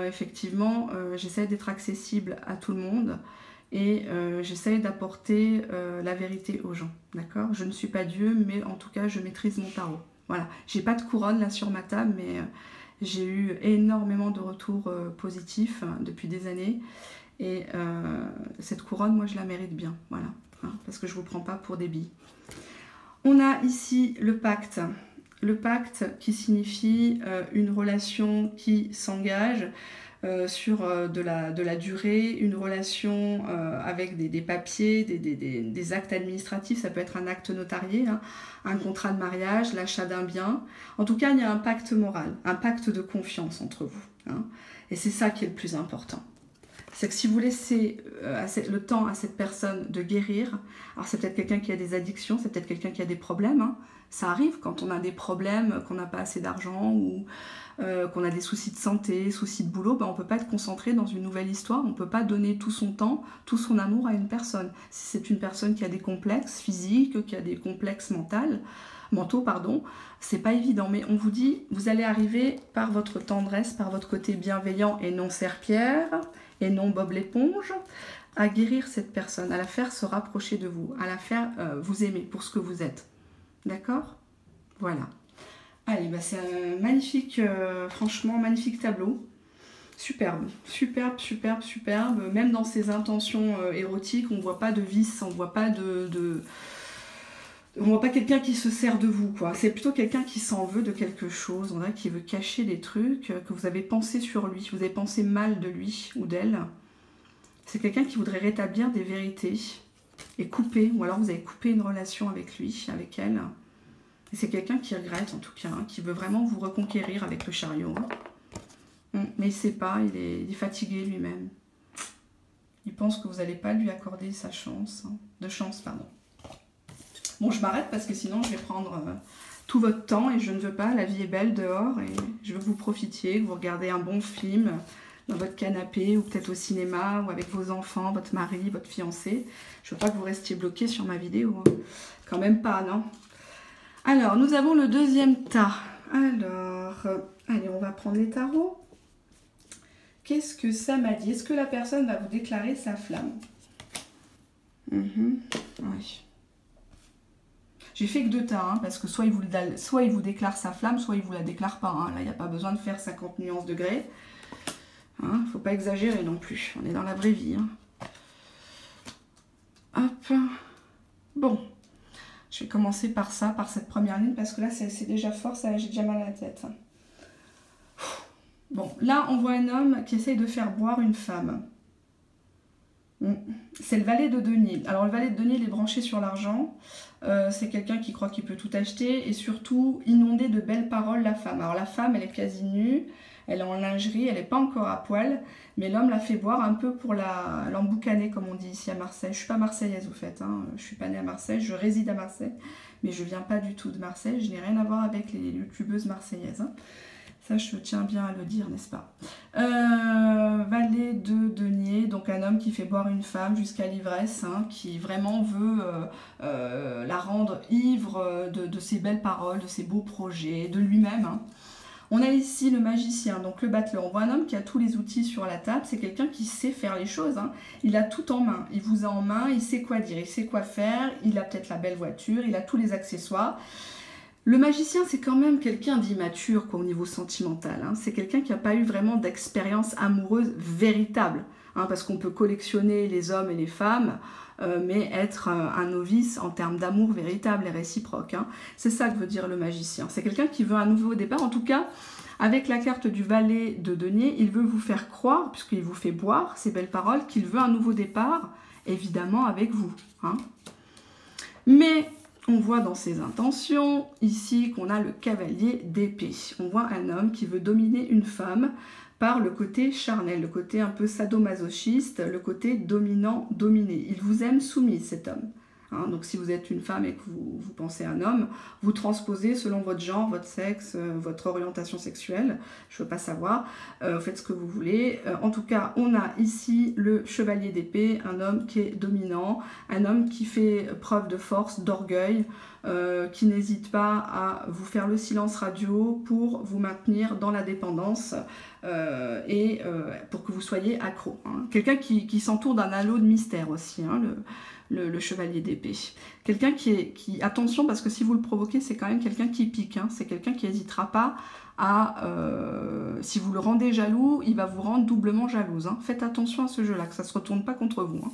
effectivement, j'essaie d'être accessible à tout le monde et j'essaie d'apporter la vérité aux gens, d'accord? Je ne suis pas Dieu, mais en tout cas, je maîtrise mon tarot. Voilà, j'ai pas de couronne là sur ma table, mais j'ai eu énormément de retours positifs depuis des années et cette couronne, moi, je la mérite bien, voilà, hein, parce que je vous prends pas pour des billes. On a ici le pacte. Le pacte qui signifie une relation qui s'engage sur de la durée, une relation avec des papiers, des actes administratifs, ça peut être un acte notarié, hein, un contrat de mariage, l'achat d'un bien. En tout cas, il y a un pacte moral, un pacte de confiance entre vous. Hein, et c'est ça qui est le plus important. C'est que si vous laissez le temps à cette personne de guérir, alors c'est peut-être quelqu'un qui a des addictions, c'est peut-être quelqu'un qui a des problèmes, hein. Ça arrive quand on a des problèmes, qu'on n'a pas assez d'argent ou qu'on a des soucis de santé, soucis de boulot, ben on ne peut pas être concentré dans une nouvelle histoire, on ne peut pas donner tout son temps, tout son amour à une personne. Si c'est une personne qui a des complexes physiques, qui a des complexes mentaux, c'est pas évident, mais on vous dit, vous allez arriver par votre tendresse, par votre côté bienveillant et non serpillère, et non Bob l'éponge, à guérir cette personne, à la faire se rapprocher de vous, à la faire vous aimer pour ce que vous êtes. D'accord? Voilà. Allez, bah c'est un magnifique, franchement, magnifique tableau. Superbe, superbe, superbe, superbe. Même dans ses intentions érotiques, on ne voit pas de vice, on ne voit pas on voit pas quelqu'un qui se sert de vous, quoi. C'est plutôt quelqu'un qui s'en veut de quelque chose, on dirait qui veut cacher des trucs que vous avez pensé sur lui, vous avez pensé mal de lui ou d'elle. C'est quelqu'un qui voudrait rétablir des vérités et couper, ou alors vous avez coupé une relation avec lui, avec elle. Et c'est quelqu'un qui regrette en tout cas, hein, qui veut vraiment vous reconquérir avec le chariot. Mais il ne sait pas, il est fatigué lui-même. Il pense que vous n'allez pas lui accorder sa chance, de chance, pardon. Bon, je m'arrête parce que sinon je vais prendre tout votre temps et je ne veux pas, la vie est belle dehors et je veux que vous profitiez, que vous regardez un bon film dans votre canapé ou peut-être au cinéma ou avec vos enfants, votre mari, votre fiancé. Je ne veux pas que vous restiez bloqué sur ma vidéo, hein. Quand même pas, non? Alors, nous avons le deuxième tas. Alors, allez, on va prendre les tarots. Qu'est-ce que ça m'a dit? Est-ce que la personne va vous déclarer sa flamme? Oui. J'ai fait que 2 tas, hein, parce que soit il vous déclare sa flamme, soit il vous la déclare pas. Hein. Là, il n'y a pas besoin de faire 50 nuances degrés. Hein, faut pas exagérer non plus. On est dans la vraie vie. Hein. Hop. Bon. Je vais commencer par ça, par cette première ligne, parce que là, c'est déjà fort, j'ai déjà mal à la tête. Bon, là, on voit un homme qui essaye de faire boire une femme. C'est le valet de denier. Alors, le valet de denier, il est branché sur l'argent. C'est quelqu'un qui croit qu'il peut tout acheter et surtout inonder de belles paroles la femme. Alors, la femme, elle est quasi nue, elle est en lingerie, elle n'est pas encore à poil, mais l'homme la fait boire un peu pour l'emboucaner, comme on dit ici à Marseille. Je ne suis pas marseillaise, au fait. Hein. Je ne suis pas née à Marseille, je réside à Marseille, mais je ne viens pas du tout de Marseille. Je n'ai rien à voir avec les youtubeuses marseillaises. Hein. Ça, je tiens bien à le dire, n'est-ce pas? Valet de denier, donc un homme qui fait boire une femme jusqu'à l'ivresse, hein, qui vraiment veut la rendre ivre de ses belles paroles, de ses beaux projets, de lui-même. Hein. On a ici le magicien, donc le battleur. On voit un homme qui a tous les outils sur la table. C'est quelqu'un qui sait faire les choses. Hein. Il a tout en main. Il vous a en main, il sait quoi dire, il sait quoi faire. Il a peut-être la belle voiture, il a tous les accessoires. Le magicien, c'est quand même quelqu'un d'immature au niveau sentimental. Hein. C'est quelqu'un qui n'a pas eu vraiment d'expérience amoureuse véritable. Hein, parce qu'on peut collectionner les hommes et les femmes, mais être un novice en termes d'amour véritable et réciproque. Hein. C'est ça que veut dire le magicien. C'est quelqu'un qui veut un nouveau départ. En tout cas, avec la carte du valet de denier, il veut vous faire croire, puisqu'il vous fait boire ces belles paroles, qu'il veut un nouveau départ, évidemment avec vous. Hein. Mais on voit dans ses intentions, ici, qu'on a le cavalier d'épée. On voit un homme qui veut dominer une femme par le côté charnel, le côté un peu sadomasochiste, le côté dominant-dominé. Il vous aime soumise, cet homme. Hein, donc si vous êtes une femme et que vous pensez à un homme, vous transposez selon votre genre, votre sexe, votre orientation sexuelle, je ne veux pas savoir, faites ce que vous voulez. En tout cas, on a ici le chevalier d'épée, un homme qui est dominant, un homme qui fait preuve de force, d'orgueil, qui n'hésite pas à vous faire le silence radio pour vous maintenir dans la dépendance et pour que vous soyez accro. Hein. Quelqu'un qui s'entoure d'un halo de mystère aussi, hein, le chevalier d'épée. Quelqu'un qui... Attention, parce que si vous le provoquez, c'est quand même quelqu'un qui pique. Hein. C'est quelqu'un qui n'hésitera pas à... si vous le rendez jaloux, il va vous rendre doublement jalouse. Hein. Faites attention à ce jeu-là, que ça ne se retourne pas contre vous. Hein.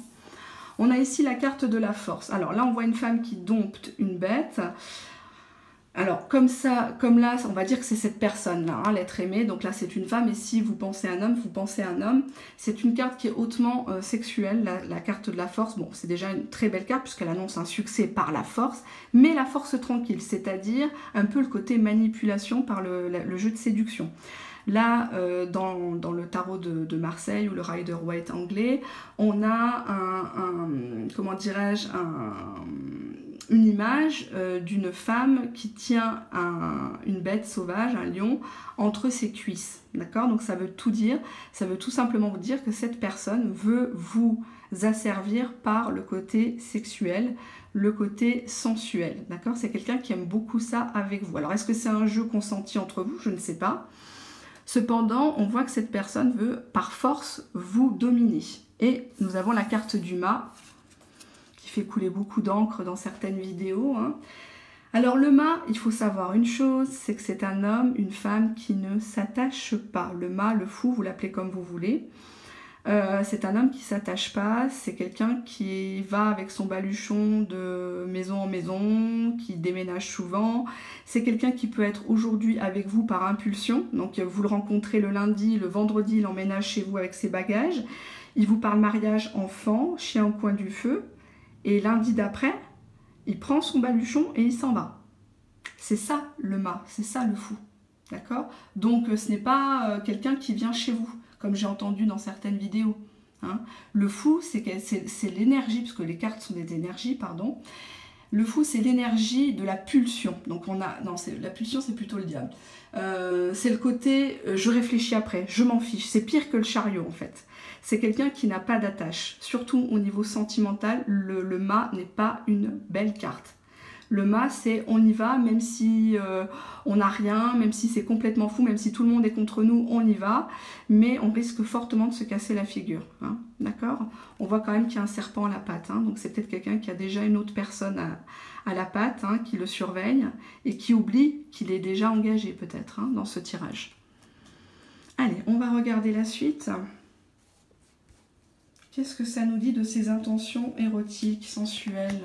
On a ici la carte de la force. Alors là, on voit une femme qui dompte une bête. Alors, comme ça, comme là, on va dire que c'est cette personne-là, hein, l'être aimé. Donc là, c'est une femme. Et si vous pensez à un homme, vous pensez à un homme. C'est une carte qui est hautement sexuelle, la carte de la force. Bon, c'est déjà une très belle carte puisqu'elle annonce un succès par la force. Mais la force tranquille, c'est-à-dire un peu le côté manipulation par le jeu de séduction. Là, dans le tarot de Marseille ou le Rider-Waite anglais, on a comment dirais-je, une image d'une femme qui tient une bête sauvage, un lion, entre ses cuisses. D'accord? Donc ça veut tout dire. Ça veut tout simplement vous dire que cette personne veut vous asservir par le côté sexuel, le côté sensuel. D'accord? C'est quelqu'un qui aime beaucoup ça avec vous. Alors, est-ce que c'est un jeu consenti entre vous? Je ne sais pas. Cependant, on voit que cette personne veut par force vous dominer. Et nous avons la carte du mât, qui fait couler beaucoup d'encre dans certaines vidéos. Hein. Alors le mât, il faut savoir une chose, c'est que c'est un homme, une femme qui ne s'attache pas. Le mât, le fou, vous l'appelez comme vous voulez. C'est un homme qui s'attache pas, c'est quelqu'un qui va avec son baluchon de maison en maison, qui déménage souvent. C'est quelqu'un qui peut être aujourd'hui avec vous par impulsion. Donc vous le rencontrez le lundi, le vendredi, il emménage chez vous avec ses bagages. Il vous parle mariage, enfant, chien au coin du feu. Et lundi d'après, il prend son baluchon et il s'en va. C'est ça le mât, c'est ça le fou. D'accord? Donc ce n'est pas quelqu'un qui vient chez vous, comme j'ai entendu dans certaines vidéos. Hein. Le fou, c'est l'énergie, parce que les cartes sont des énergies, pardon. Le fou, c'est l'énergie de la pulsion. Donc on a, non, la pulsion, c'est plutôt le diable. C'est le côté, je réfléchis après, je m'en fiche. C'est pire que le chariot, en fait. C'est quelqu'un qui n'a pas d'attache. Surtout au niveau sentimental, le mât n'est pas une belle carte. Le mât, c'est on y va, même si on n'a rien, même si c'est complètement fou, même si tout le monde est contre nous, on y va. Mais on risque fortement de se casser la figure. Hein, d'accord? On voit quand même qu'il y a un serpent à la patte. Hein, donc c'est peut-être quelqu'un qui a déjà une autre personne à la patte, hein, qui le surveille et qui oublie qu'il est déjà engagé peut-être hein, dans ce tirage. Allez, on va regarder la suite. Qu'est-ce que ça nous dit de ses intentions érotiques, sensuelles?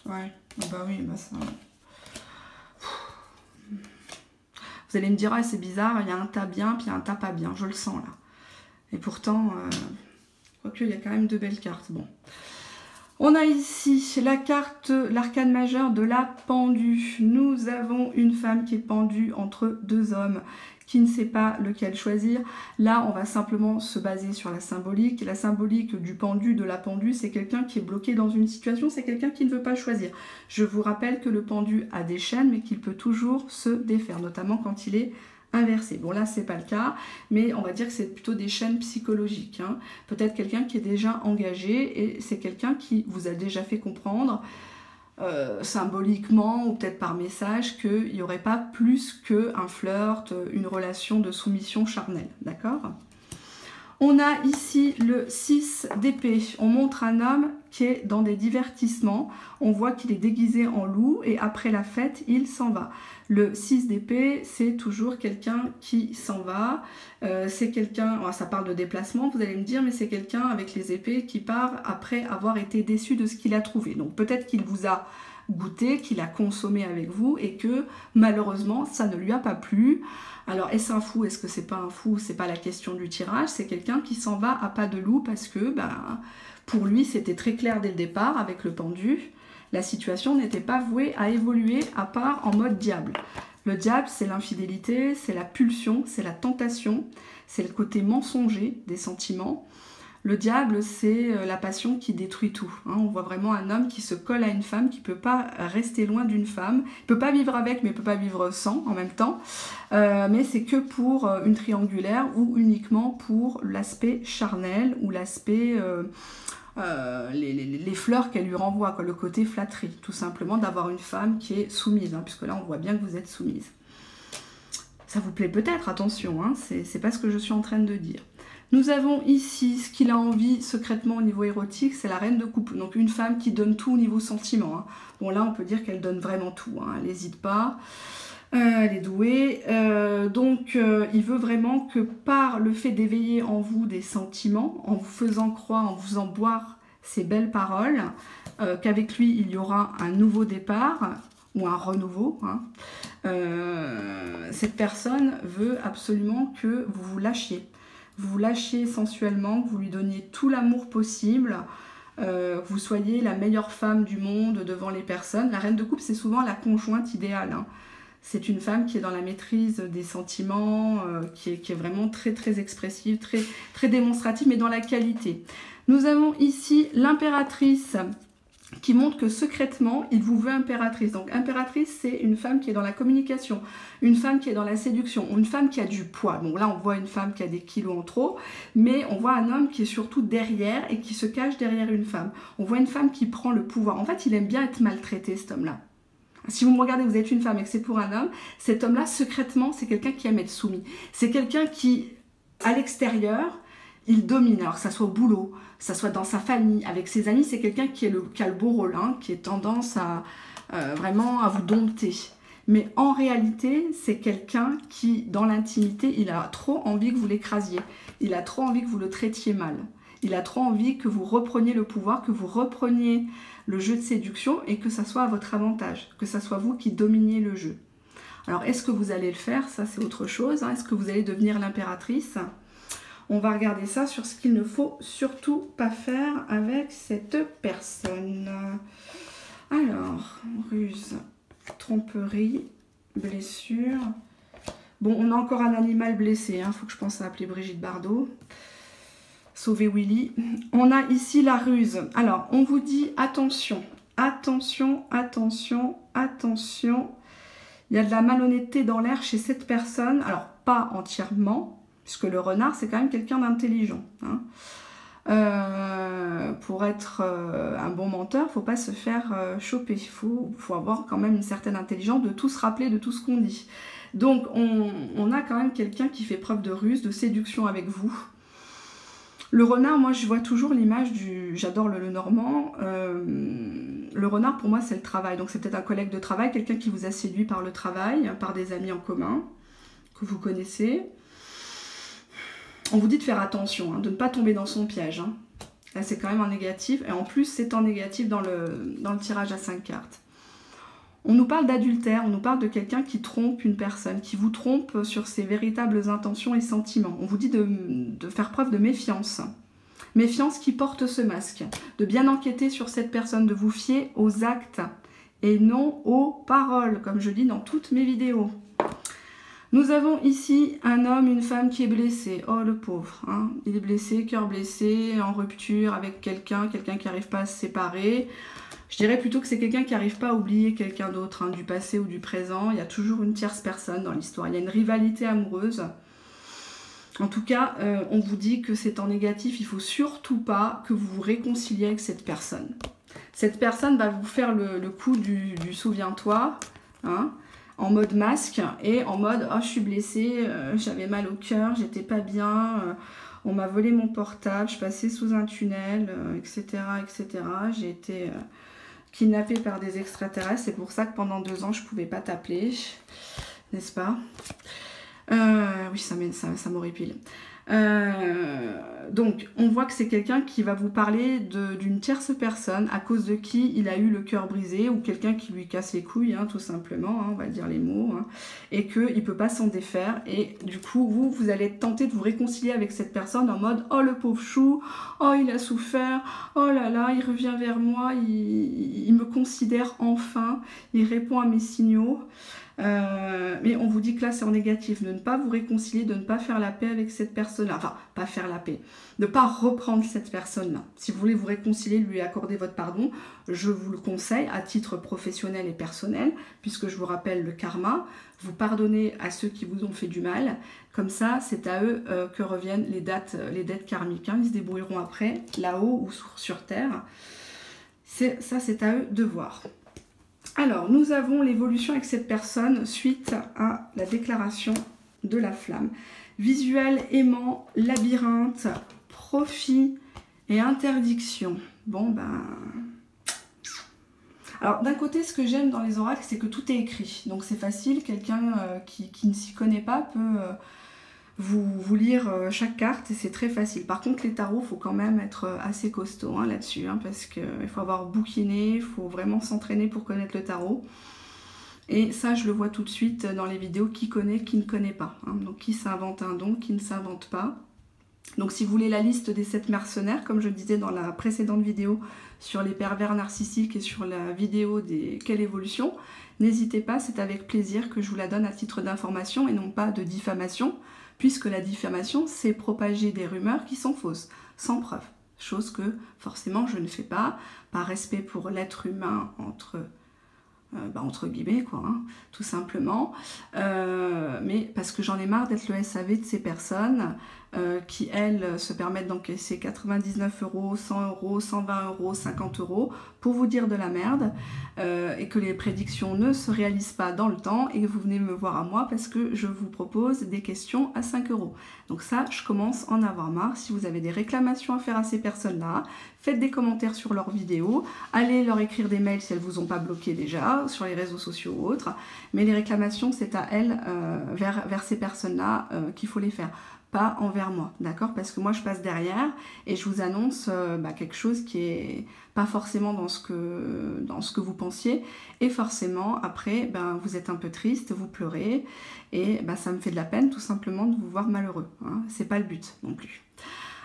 Ouais, oh bah oui, bah ça... Vous allez me dire, ah, c'est bizarre, il y a un tas bien, puis il y a un tas pas bien, je le sens là. Et pourtant, quoique, il y a quand même de belles cartes. Bon. On a ici la carte, l'arcane majeur de la pendue. Nous avons une femme qui est pendue entre deux hommes, qui ne sait pas lequel choisir. Là, on va simplement se baser sur la symbolique. La symbolique du pendu, de la pendue, c'est quelqu'un qui est bloqué dans une situation, c'est quelqu'un qui ne veut pas choisir. Je vous rappelle que le pendu a des chaînes, mais qu'il peut toujours se défaire, notamment quand il est inversé. Bon là c'est pas le cas, mais on va dire que c'est plutôt des chaînes psychologiques. Hein. Peut-être quelqu'un qui est déjà engagé et c'est quelqu'un qui vous a déjà fait comprendre symboliquement ou peut-être par message qu'il n'y aurait pas plus qu'un flirt, une relation de soumission charnelle. D'accord ? On a ici le 6 d'épée. On montre un homme qui est dans des divertissements. On voit qu'il est déguisé en loup et après la fête, il s'en va. Le 6 d'épée, c'est toujours quelqu'un qui s'en va. C'est quelqu'un, ça parle de déplacement, vous allez me dire, mais c'est quelqu'un avec les épées qui part après avoir été déçu de ce qu'il a trouvé. Donc peut-être qu'il vous a goûté, qu'il a consommé avec vous et que malheureusement, ça ne lui a pas plu. Alors, est-ce un fou? Est-ce que c'est pas un fou? C'est pas la question du tirage. C'est quelqu'un qui s'en va à pas de loup parce que, pour lui, c'était très clair dès le départ avec le pendu. La situation n'était pas vouée à évoluer à part en mode diable. Le diable, c'est l'infidélité, c'est la pulsion, c'est la tentation, c'est le côté mensonger des sentiments. Le diable, c'est la passion qui détruit tout. Hein. On voit vraiment un homme qui se colle à une femme, qui ne peut pas rester loin d'une femme. Il ne peut pas vivre avec, mais il ne peut pas vivre sans en même temps. Mais c'est que pour une triangulaire ou uniquement pour l'aspect charnel ou l'aspect... les fleurs qu'elle lui renvoie, quoi, le côté flatterie, tout simplement d'avoir une femme qui est soumise, hein, puisque là on voit bien que vous êtes soumise. Ça vous plaît peut-être, attention, hein, c'est pas ce que je suis en train de dire. Nous avons ici ce qu'il a envie secrètement au niveau érotique, c'est la reine de coupe, donc une femme qui donne tout au niveau sentiment. Hein. Bon là on peut dire qu'elle donne vraiment tout, hein, elle n'hésite pas. Elle est douée, donc il veut vraiment que par le fait d'éveiller en vous des sentiments, en vous faisant croire, en vous faisant boire ces belles paroles, qu'avec lui il y aura un nouveau départ ou un renouveau. Hein. Cette personne veut absolument que vous vous lâchiez. Vous lâchiez sensuellement, que vous lui donniez tout l'amour possible, que vous soyez la meilleure femme du monde devant les personnes. La reine de coupe, c'est souvent la conjointe idéale. Hein. C'est une femme qui est dans la maîtrise des sentiments, qui est vraiment très très expressive, très, très démonstrative, mais dans la qualité. Nous avons ici l'impératrice qui montre que secrètement, il vous veut impératrice. Donc impératrice, c'est une femme qui est dans la communication, une femme qui est dans la séduction, une femme qui a du poids. Bon là, on voit une femme qui a des kilos en trop, mais on voit un homme qui est surtout derrière et qui se cache derrière une femme. On voit une femme qui prend le pouvoir. En fait, il aime bien être maltraité, cet homme-là. Si vous me regardez, vous êtes une femme et que c'est pour un homme, cet homme-là, secrètement, c'est quelqu'un qui aime être soumis. C'est quelqu'un qui, à l'extérieur, Il domine, alors que ça soit au boulot, que ça soit dans sa famille, avec ses amis, c'est quelqu'un qui a le beau rôle, hein, qui a tendance à vraiment à vous dompter. Mais en réalité, c'est quelqu'un qui, dans l'intimité, il a trop envie que vous l'écrasiez. Il a trop envie que vous le traitiez mal. Il a trop envie que vous repreniez le pouvoir, que vous repreniez le jeu de séduction et que ça soit à votre avantage, que ça soit vous qui dominiez le jeu. Alors, est-ce que vous allez le faire? Ça, c'est autre chose. Hein. Est-ce que vous allez devenir l'impératrice? On va regarder ça sur ce qu'il ne faut surtout pas faire avec cette personne. Alors, ruse, tromperie, blessure. Bon, on a encore un animal blessé. Faut que je pense à appeler Brigitte Bardot. Sauver Willy. On a ici la ruse. Alors, on vous dit attention. Attention, attention, attention. Il y a de la malhonnêteté dans l'air chez cette personne. Alors, pas entièrement, puisque le renard, c'est quand même quelqu'un d'intelligent. Hein. Pour être un bon menteur, il ne faut pas se faire choper. Il faut avoir quand même une certaine intelligence, de tout se rappeler de tout ce qu'on dit. Donc, on a quand même quelqu'un qui fait preuve de ruse, de séduction avec vous. Le renard, moi, je vois toujours l'image du... J'adore le normand. Le renard, pour moi, c'est le travail. Donc, c'est peut-être un collègue de travail, quelqu'un qui vous a séduit par le travail, par des amis en commun, que vous connaissez. On vous dit de faire attention, hein, de ne pas tomber dans son piège. Hein. Là, c'est quand même en négatif. Et en plus, c'est en négatif dans le tirage à 5 cartes. On nous parle d'adultère, on nous parle de quelqu'un qui trompe une personne, qui vous trompe sur ses véritables intentions et sentiments. On vous dit de faire preuve de méfiance. Méfiance qui porte ce masque. De bien enquêter sur cette personne, de vous fier aux actes et non aux paroles, comme je dis dans toutes mes vidéos. Nous avons ici un homme, une femme qui est blessé. Oh, le pauvre. Hein. Il est blessé, cœur blessé, en rupture avec quelqu'un qui n'arrive pas à se séparer. Je dirais plutôt que c'est quelqu'un qui n'arrive pas à oublier quelqu'un d'autre, hein, du passé ou du présent. Il y a toujours une tierce personne dans l'histoire. Il y a une rivalité amoureuse. En tout cas, on vous dit que c'est en négatif. Il ne faut surtout pas que vous vous réconciliez avec cette personne. Cette personne va vous faire le coup du souviens-toi, hein, en mode masque et en mode « Oh, je suis blessée, j'avais mal au cœur, j'étais pas bien, on m'a volé mon portable, je passais sous un tunnel, etc. etc. J'ai été... kidnappée par des extraterrestres, c'est pour ça que pendant 2 ans je pouvais pas t'appeler, n'est-ce pas? Oui, ça m'horripile. Donc, on voit que c'est quelqu'un qui va vous parler d'une tierce personne à cause de qui il a eu le cœur brisé ou quelqu'un qui lui casse les couilles, hein, tout simplement, hein, on va dire les mots, hein, et qu'il ne peut pas s'en défaire. Et du coup, vous allez être tenté de vous réconcilier avec cette personne en mode « Oh, le pauvre chou, oh, il a souffert, oh là là, il revient vers moi, il me considère enfin, il répond à mes signaux. » Mais on vous dit que là c'est en négatif, de ne pas vous réconcilier, de ne pas faire la paix avec cette personne-là, enfin pas faire la paix, de ne pas reprendre cette personne-là. Si vous voulez vous réconcilier, lui accorder votre pardon, je vous le conseille à titre professionnel et personnel, puisque je vous rappelle le karma, vous pardonnez à ceux qui vous ont fait du mal, comme ça c'est à eux que reviennent les dettes karmiques, hein. Ils se débrouilleront après, là-haut ou sur terre, ça c'est à eux de voir. Alors, nous avons l'évolution avec cette personne suite à la déclaration de la flamme. Visuel, aimant, labyrinthe, profit et interdiction. Bon, ben... Alors, d'un côté, ce que j'aime dans les oracles, c'est que tout est écrit. Donc, c'est facile. Quelqu'un qui ne s'y connaît pas peut vous lire chaque carte et c'est très facile. Par contre, les tarots, il faut quand même être assez costaud, hein, là-dessus, hein, parce qu'il faut avoir bouquiné, il faut vraiment s'entraîner pour connaître le tarot. Et ça, je le vois tout de suite dans les vidéos, qui connaît, qui ne connaît pas. Hein. Donc, qui s'invente un don, qui ne s'invente pas. Donc, si vous voulez la liste des 7 mercenaires, comme je disais dans la précédente vidéo sur les pervers narcissiques et sur la vidéo des quelle évolution, n'hésitez pas, c'est avec plaisir que je vous la donne à titre d'information et non pas de diffamation, puisque la diffamation, c'est propager des rumeurs qui sont fausses, sans preuve. Chose que, forcément, je ne fais pas, par respect pour l'être humain entre guillemets, quoi, hein, tout simplement. Mais parce que j'en ai marre d'être le SAV de ces personnes qui elles se permettent d'encaisser 99 €, 100 €, 120 €, 50 € pour vous dire de la merde et que les prédictions ne se réalisent pas dans le temps et que vous venez me voir à moi parce que je vous propose des questions à 5 €. Donc ça, je commence à en avoir marre. Si vous avez des réclamations à faire à ces personnes-là, faites des commentaires sur leurs vidéos, allez leur écrire des mails si elles ne vous ont pas bloqué déjà, sur les réseaux sociaux ou autres, mais les réclamations, c'est à elles, vers ces personnes-là qu'il faut les faire, pas envers moi, d'accord? Parce que moi, je passe derrière et je vous annonce quelque chose qui est pas forcément dans ce que vous pensiez, et forcément, après, vous êtes un peu triste, vous pleurez, et ça me fait de la peine, tout simplement, de vous voir malheureux, hein. C'est pas le but, non plus.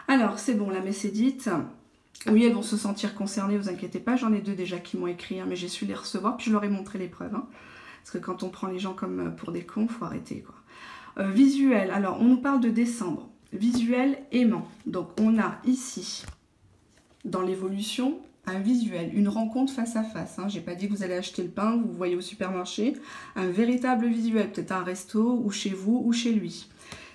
Alors, c'est bon, la messe est dite. Oui, elles vont se sentir concernées, vous inquiétez pas, j'en ai 2 déjà qui m'ont écrit, hein, mais j'ai su les recevoir, puis je leur ai montré les preuves, hein. Parce que quand on prend les gens comme pour des cons, faut arrêter, quoi. Visuel, alors on nous parle de décembre. Visuel aimant. Donc on a ici, dans l'évolution, un visuel, une rencontre face à face. Hein. J'ai pas dit que vous allez acheter le pain, vous voyez au supermarché. Un véritable visuel, peut-être un resto, ou chez vous, ou chez lui.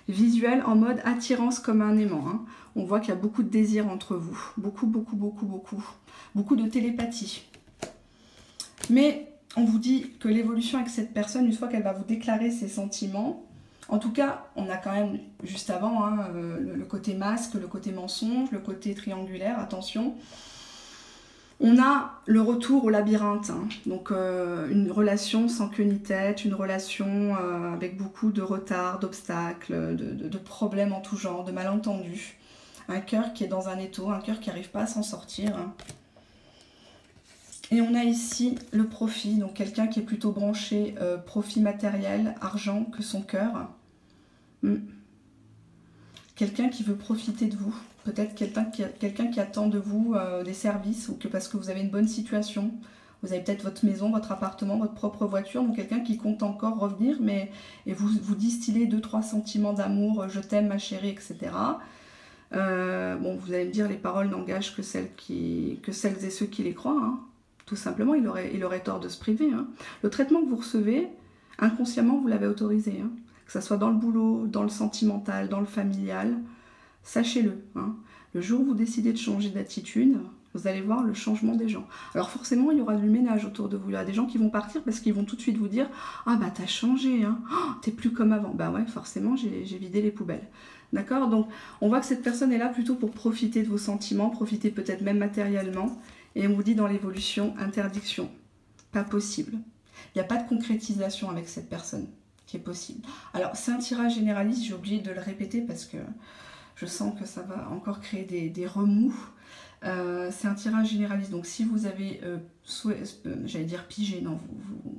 Visuel en mode attirance comme un aimant. Hein. On voit qu'il y a beaucoup de désir entre vous. Beaucoup, beaucoup, beaucoup, beaucoup. Beaucoup de télépathie. Mais on vous dit que l'évolution avec cette personne, une fois qu'elle va vous déclarer ses sentiments, en tout cas, on a quand même, juste avant, hein, le côté masque, le côté mensonge, le côté triangulaire, attention. On a le retour au labyrinthe, hein. Donc une relation sans queue ni tête, une relation avec beaucoup de retard, d'obstacles, de problèmes en tout genre, de malentendus. Un cœur qui est dans un étau, un cœur qui n'arrive pas à s'en sortir, hein. Et on a ici le profit, donc quelqu'un qui est plutôt branché profit matériel, argent, que son cœur. Quelqu'un qui veut profiter de vous. Peut-être quelqu'un qui attend de vous des services, ou que parce que vous avez une bonne situation. Vous avez peut-être votre maison, votre appartement, votre propre voiture, donc quelqu'un qui compte encore revenir, et vous distillez 2-3 sentiments d'amour, je t'aime ma chérie, etc. Bon, vous allez me dire, les paroles n'engagent que celles et ceux qui les croient, hein. Tout simplement, il aurait tort de se priver, hein. Le traitement que vous recevez, inconsciemment, vous l'avez autorisé, hein. Que ce soit dans le boulot, dans le sentimental, dans le familial, sachez-le, hein. Le jour où vous décidez de changer d'attitude, vous allez voir le changement des gens. Alors forcément, il y aura du ménage autour de vous. Il y a des gens qui vont partir parce qu'ils vont tout de suite vous dire « Ah bah t'as changé, hein, oh, t'es plus comme avant ». Bah ouais, forcément, j'ai vidé les poubelles. D'accord? Donc on voit que cette personne est là plutôt pour profiter de vos sentiments, profiter peut-être même matériellement. Et on vous dit dans l'évolution, interdiction. Pas possible. Il n'y a pas de concrétisation avec cette personne qui est possible. Alors c'est un tirage généraliste, j'ai oublié de le répéter parce que je sens que ça va encore créer des remous. C'est un tirage généraliste, donc si vous avez, j'allais dire pigé, non,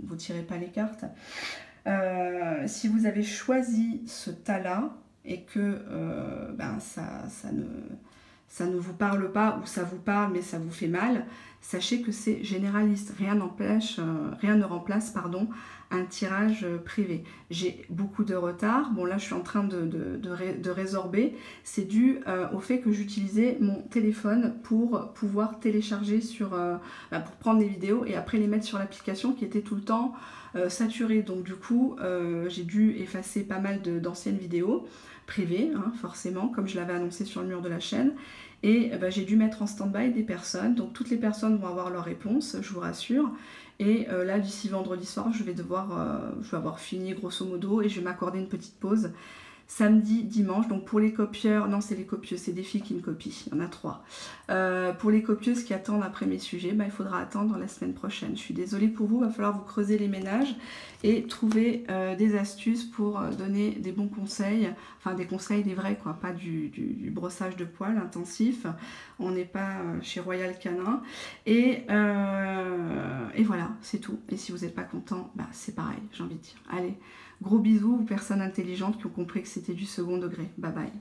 vous tirez pas les cartes. Si vous avez choisi ce tas-là et que ça ne vous parle pas, ou ça vous parle mais ça vous fait mal, sachez que c'est généraliste. Rien ne remplace un tirage privé. J'ai beaucoup de retard. Bon, là, je suis en train de résorber. C'est dû au fait que j'utilisais mon téléphone pour pouvoir télécharger pour prendre des vidéos et après les mettre sur l'application qui était tout le temps saturée. Donc, du coup, j'ai dû effacer pas mal d'anciennes vidéos privées, hein, forcément, comme je l'avais annoncé sur le mur de la chaîne. Et j'ai dû mettre en stand-by des personnes. Donc, toutes les personnes vont avoir leur réponse, je vous rassure. Et là, d'ici vendredi soir, je vais avoir fini grosso modo et je vais m'accorder une petite pause samedi, dimanche. Donc pour les copieurs, non c'est les copieux, c'est des filles qui me copient, il y en a 3. Pour les copieuses qui attendent après mes sujets, il faudra attendre la semaine prochaine. Je suis désolée pour vous, il va falloir vous creuser les ménages et trouver des astuces pour donner des bons conseils, enfin des conseils des vrais quoi, pas du brossage de poils intensif. On n'est pas chez Royal Canin. Et voilà, c'est tout. Et si vous n'êtes pas content, c'est pareil, j'ai envie de dire. Allez, gros bisous aux personnes intelligentes qui ont compris que c'était du second degré. Bye bye.